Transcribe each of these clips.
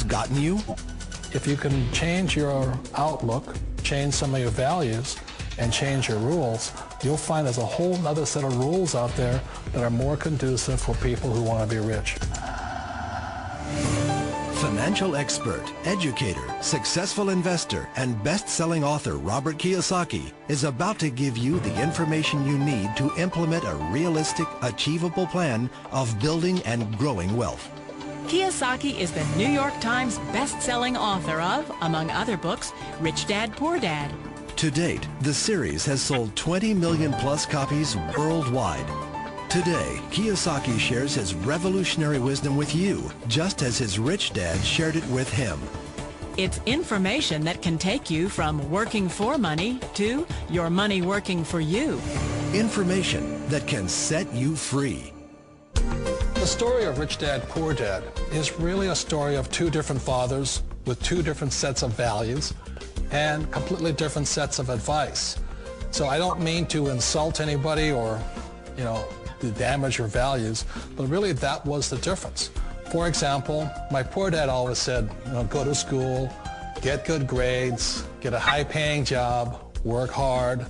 gotten you? If you can change your outlook, change some of your values, and change your rules, you'll find there's a whole other set of rules out there that are more conducive for people who want to be rich. Financial expert, educator, successful investor, and best-selling author Robert Kiyosaki is about to give you the information you need to implement a realistic, achievable plan of building and growing wealth. Kiyosaki is the New York Times best-selling author of, among other books, Rich Dad, Poor Dad. To date, the series has sold 20 million plus copies worldwide. Today, Kiyosaki shares his revolutionary wisdom with you, just as his rich dad shared it with him. It's information that can take you from working for money to your money working for you. Information that can set you free. The story of Rich Dad, Poor Dad is really a story of two different fathers with two different sets of values and completely different sets of advice. So I don't mean to insult anybody or, to damage your values, but really that was the difference. For example, my poor dad always said, go to school, get good grades, get a high-paying job, work hard,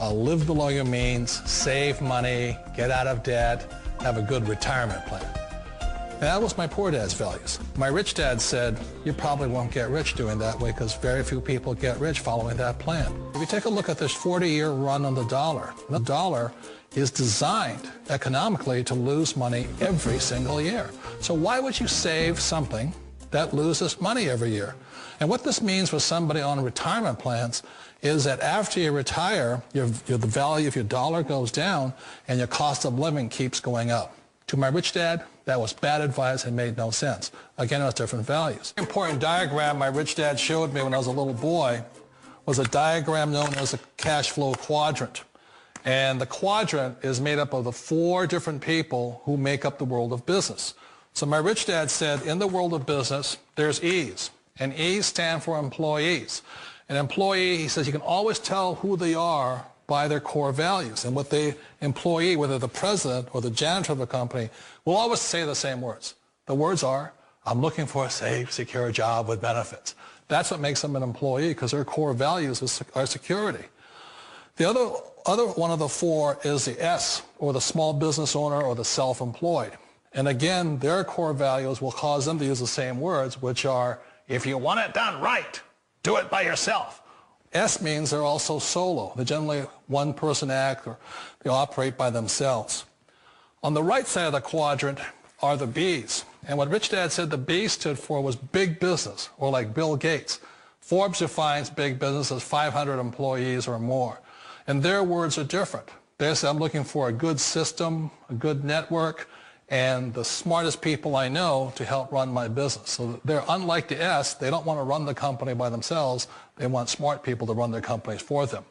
live below your means, save money, get out of debt, have a good retirement plan. And that was my poor dad's values. My rich dad said, you probably won't get rich doing that way because very few people get rich following that plan. If you take a look at this 40-year run on the dollar is designed economically to lose money every single year. So why would you save something that loses money every year? And what this means for somebody on retirement plans is that after you retire, the value of your dollar goes down and your cost of living keeps going up. To my rich dad, that was bad advice and made no sense. Again, it was different values. An important diagram my rich dad showed me when I was a little boy was a diagram known as a cash flow quadrant. And the quadrant is made up of the four different people who make up the world of business. So my rich dad said, in the world of business, there's E's. And E's stand for employees. An employee, he says, you can always tell who they are by their core values. And what the employee, whether the president or the janitor of the company, will always say the same words. The words are, I'm looking for a safe, secure job with benefits. That's what makes them an employee, because their core values are security. The other one of the four is the S, or the small business owner or the self-employed. And again, their core values will cause them to use the same words, which are, if you want it done right, do it by yourself. S means they're also solo. They're generally one-person act, or they operate by themselves. On the right side of the quadrant are the B's. And what Rich Dad said the B stood for was big business, or like Bill Gates. Forbes defines big business as 500 employees or more. And their words are different. They say, I'm looking for a good system, a good network, and the smartest people I know to help run my business. So they're unlike the S. They don't want to run the company by themselves. They want smart people to run their companies for them.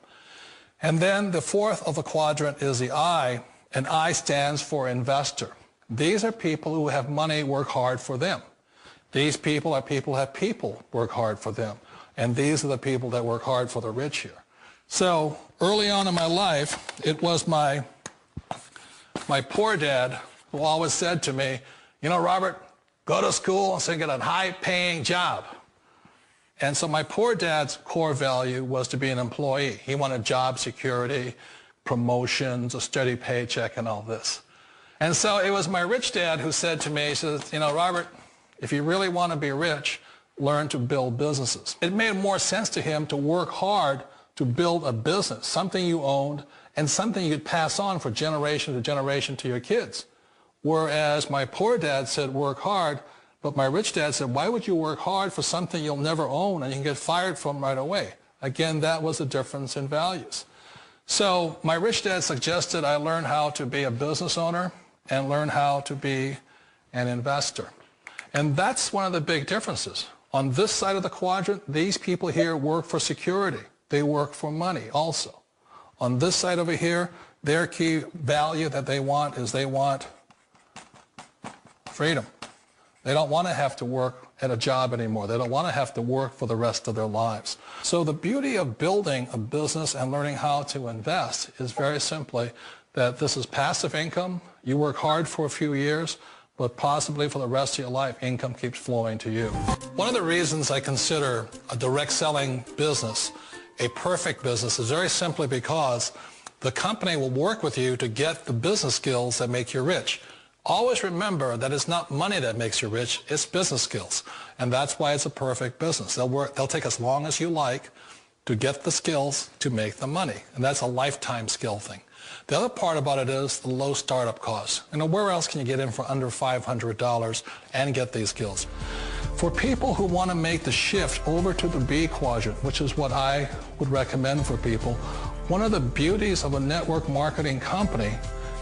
And then the fourth of the quadrant is the I, and I stands for investor. These are people who have money work hard for them. These people are people who have people work hard for them. And these are the people that work hard for the rich here. So early on in my life, it was my poor dad who always said to me, Robert, go to school and get a high-paying job. And so my poor dad's core value was to be an employee. He wanted job security, promotions, a steady paycheck, and all this. And so it was my rich dad who said to me, he says, Robert, if you really want to be rich, learn to build businesses. It made more sense to him to work hard to build a business, something you owned, and something you'd pass on for generation to generation to your kids. Whereas my poor dad said work hard, but my rich dad said, why would you work hard for something you'll never own and you can get fired from right away? Again, that was the difference in values. So my rich dad suggested I learn how to be a business owner and learn how to be an investor. And that's one of the big differences. On this side of the quadrant, these people here work for security. They work for money also. On this side over here, their key value that they want is they want freedom. They don't want to have to work at a job anymore. They don't want to have to work for the rest of their lives. So the beauty of building a business and learning how to invest is very simply that this is passive income. You work hard for a few years, but possibly for the rest of your life, income keeps flowing to you. One of the reasons I consider a direct selling business a perfect business is very simply because the company will work with you to get the business skills that make you rich. Always remember that it's not money that makes you rich, it's business skills. And that's why it's a perfect business. They'll take as long as you like to get the skills to make the money. And that's a lifetime skill thing. The other part about it is the low startup costs. Where else can you get in for under $500 and get these skills? For people who want to make the shift over to the B quadrant, which is what I would recommend for people, one of the beauties of a network marketing company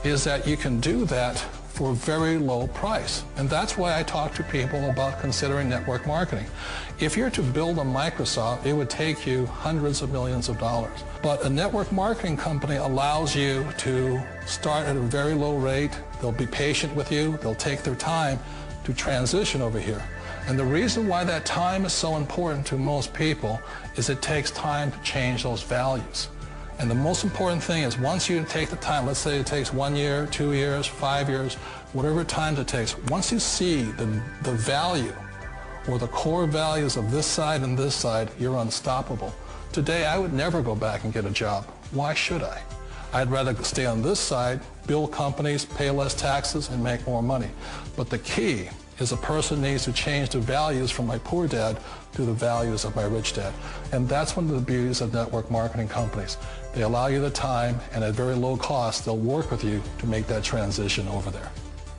is that you can do that for a very low price. And that's why I talk to people about considering network marketing. If you're to build a Microsoft, it would take you hundreds of millions of dollars. But a network marketing company allows you to start at a very low rate. They'll be patient with you. They'll take their time to transition over here. And the reason why that time is so important to most people is it takes time to change those values. And the most important thing is once you take the time, let's say it takes 1 year, 2 years, 5 years, whatever time it takes, once you see the value or the core values of this side and this side, you're unstoppable. Today, I would never go back and get a job. Why should I? I'd rather stay on this side, build companies, pay less taxes, and make more money. But the key is a person needs to change the values from my poor dad to the values of my rich dad. And that's one of the beauties of network marketing companies. They allow you the time, and at very low cost, they'll work with you to make that transition over there.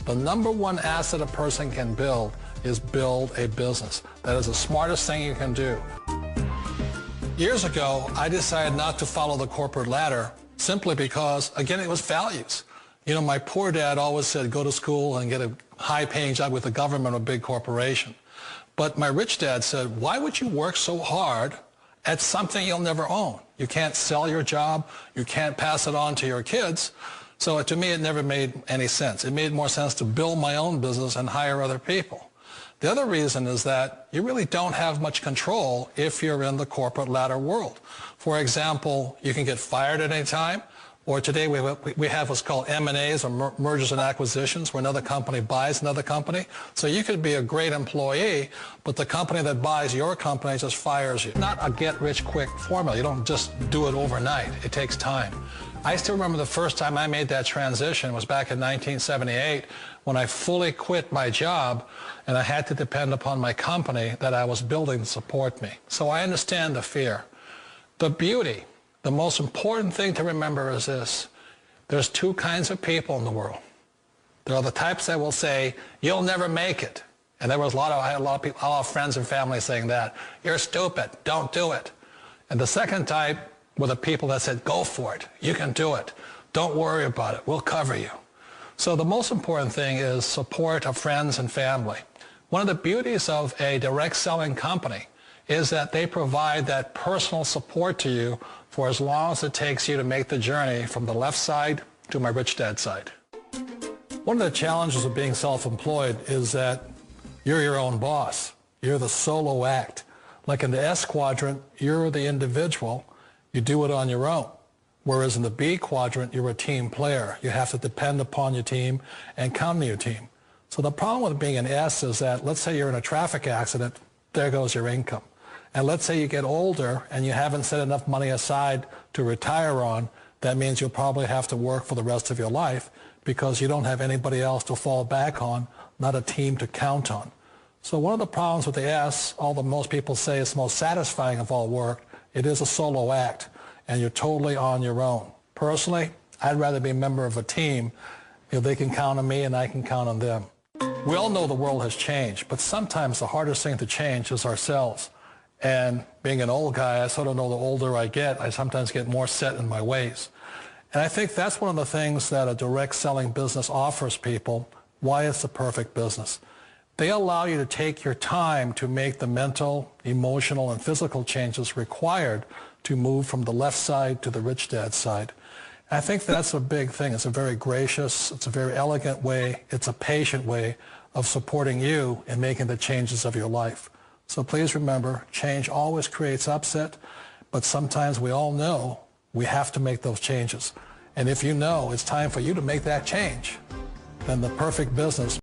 The number one asset a person can build is build a business. That is the smartest thing you can do. Years ago, I decided not to follow the corporate ladder simply because, again, it was values. My poor dad always said, go to school and get a high-paying job with the government or a big corporation. But my rich dad said, why would you work so hard at something you'll never own? You can't sell your job. You can't pass it on to your kids. So to me, it never made any sense. It made more sense to build my own business and hire other people. The other reason is that you really don't have much control if you're in the corporate ladder world. For example, you can get fired at any time. Or today we have what's called M&As, or mergers and acquisitions, where another company buys another company. So you could be a great employee, but the company that buys your company just fires you. Not a get-rich-quick formula. You don't just do it overnight. It takes time. I still remember the first time I made that transition was back in 1978 when I fully quit my job and I had to depend upon my company that I was building to support me. So I understand the fear. The beauty. The most important thing to remember is this. There's two kinds of people in the world. There are the types that will say, you'll never make it. And I had a lot of friends and family saying that. You're stupid. Don't do it. And the second type were the people that said, go for it. You can do it. Don't worry about it. We'll cover you. So the most important thing is support of friends and family. One of the beauties of a direct selling company is that they provide that personal support to you for as long as it takes you to make the journey from the left side to my rich dad side. One of the challenges of being self-employed is that you're your own boss. You're the solo act. Like in the S quadrant, you're the individual. You do it on your own. Whereas in the B quadrant, you're a team player. You have to depend upon your team and count on your team. So the problem with being an S is that, let's say you're in a traffic accident, there goes your income. And let's say you get older and you haven't set enough money aside to retire on, that means you'll probably have to work for the rest of your life because you don't have anybody else to fall back on, not a team to count on. So one of the problems with the S, although most people say it's the most satisfying of all work, it is a solo act and you're totally on your own. Personally, I'd rather be a member of a team. They can count on me and I can count on them. We all know the world has changed, but sometimes the hardest thing to change is ourselves. And being an old guy, I sort of know the older I get, I sometimes get more set in my ways. And I think that's one of the things that a direct selling business offers people, why it's the perfect business. They allow you to take your time to make the mental, emotional, and physical changes required to move from the left side to the rich dad side. And I think that's a big thing. It's a very gracious, it's a very elegant way, it's a patient way of supporting you in making the changes of your life. So please remember, change always creates upset, but sometimes we all know we have to make those changes. And if you know it's time for you to make that change, then the perfect business